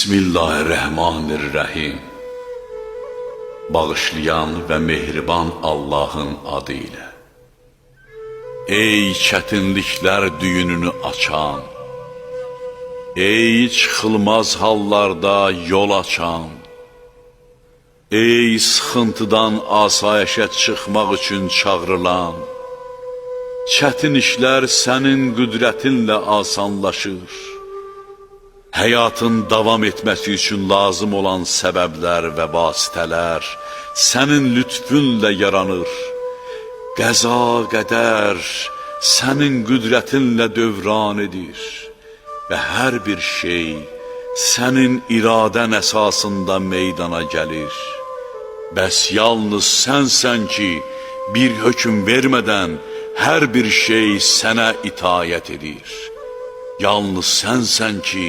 Bismillahirrahmanirrahim. Bağışlayan və mehriban Allahın adı ilə. Ey çətinliklər düyününü açan, ey çıxılmaz hallarda yol açan, ey sıxıntıdan asayişə çıxmaq üçün çağrılan, çətin işlər sənin qüdrətinlə asanlaşır. Həyatın davam etməsi üçün lazım olan səbəblər və vasitələr sənin lütfünlə yaranır. Qəza qədər sənin qüdrətinlə dövran edir və hər bir şey sənin iradən əsasında meydana gəlir. Bəs yalnız sənsən ki, bir hökm vermədən hər bir şey sənə itaət edir. Yalnız sənsən ki,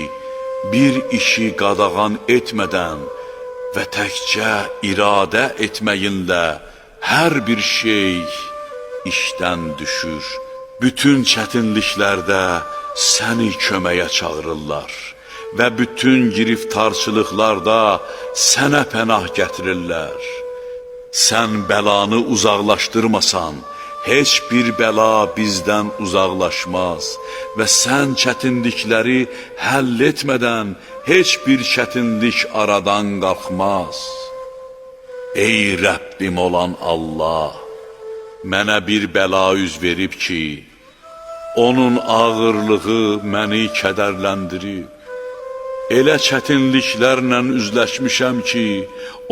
bir işi qadağan etmədən və təkcə iradə etməyinlə hər bir şey işdən düşür. Bütün çətinliklərdə səni köməyə çağırırlar və bütün giriftarçılıqlarda sənə pənah gətirirlər. Sən bəlanı uzaqlaşdırmasan, heç bir bəla bizdən uzaqlaşmaz və sən çətinlikləri həll etmədən heç bir çətinlik aradan qalxmaz. Ey Rəbbim olan Allah, mənə bir bəla üz verib ki, onun ağırlığı məni kədərləndirib. Elə çətinliklərlə üzləşmişəm ki,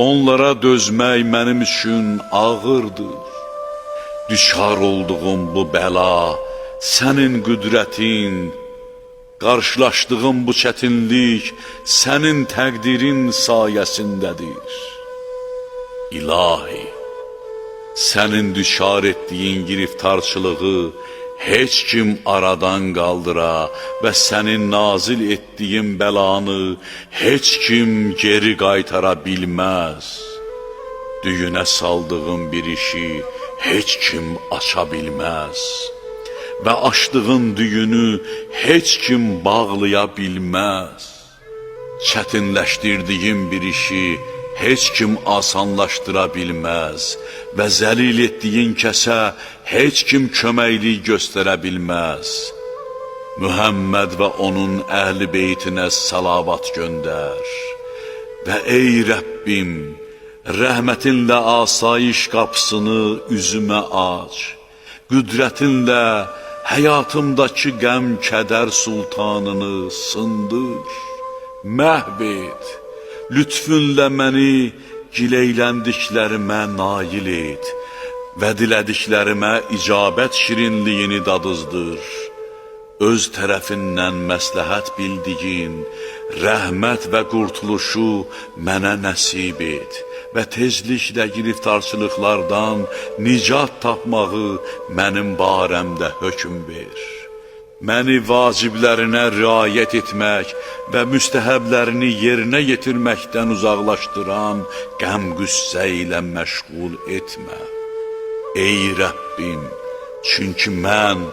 onlara dözmək mənim üçün ağırdır. Düşar olduğum bu bəla sənin qüdrətin, qarşılaşdığım bu çətinlik sənin təqdirin sayəsindədir. İlahi, sənin düşar etdiyin giriftarçılığı heç kim aradan qaldıra və sənin nazil etdiyin bəlanı heç kim geri qaytara bilməz. Düyünə saldığın bir işi heç kim aça bilməz və açdığın düyünü heç kim bağlaya bilməz. Çətinləşdirdiyin bir işi heç kim asanlaşdıra bilməz və zəlil etdiyin kəsə heç kim köməklik göstərə bilməz. Mühəmməd və onun əhl-i beytinə salavat göndər və ey Rəbbim, rəhmətinlə asayiş qapısını üzümə aç, qüdrətinlə həyatımdakı qəm kədər sultanını sındır, məhv et, lütfünlə məni gileyləndiklərimə nail et və dilədiklərimə icabət şirinliyini dadızdır. Öz tərəfindən məsləhət bildiyin rəhmət və qurtuluşu mənə nəsib et və tezliklə giriftarçılıqlardan nicat tapmağı mənim barəmdə hökm ver. Məni vaciblərinə riayət etmək və müstəhəblərini yerinə yetirməkdən uzaqlaşdıran qəm-qüssə ilə məşğul etmə. Ey Rəbbim, çünki mən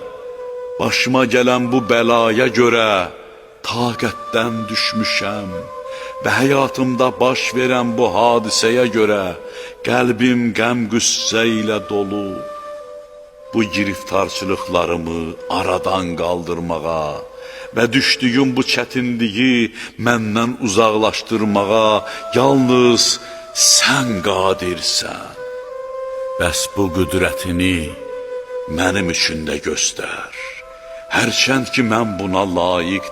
başıma gələn bu bəlaya görə taqətdən düşmüşəm və həyatımda baş verən bu hadisəyə görə qəlbim qəm-qüssə ilə dolu. Bu giriftarçılıqlarımı aradan qaldırmağa və düşdüyüm bu çətinliyi məndən uzaqlaşdırmağa yalnız sən qadirsən. Bəs bu qüdrətini mənim üçün də göstər. Hərçənd ki, mən buna layiq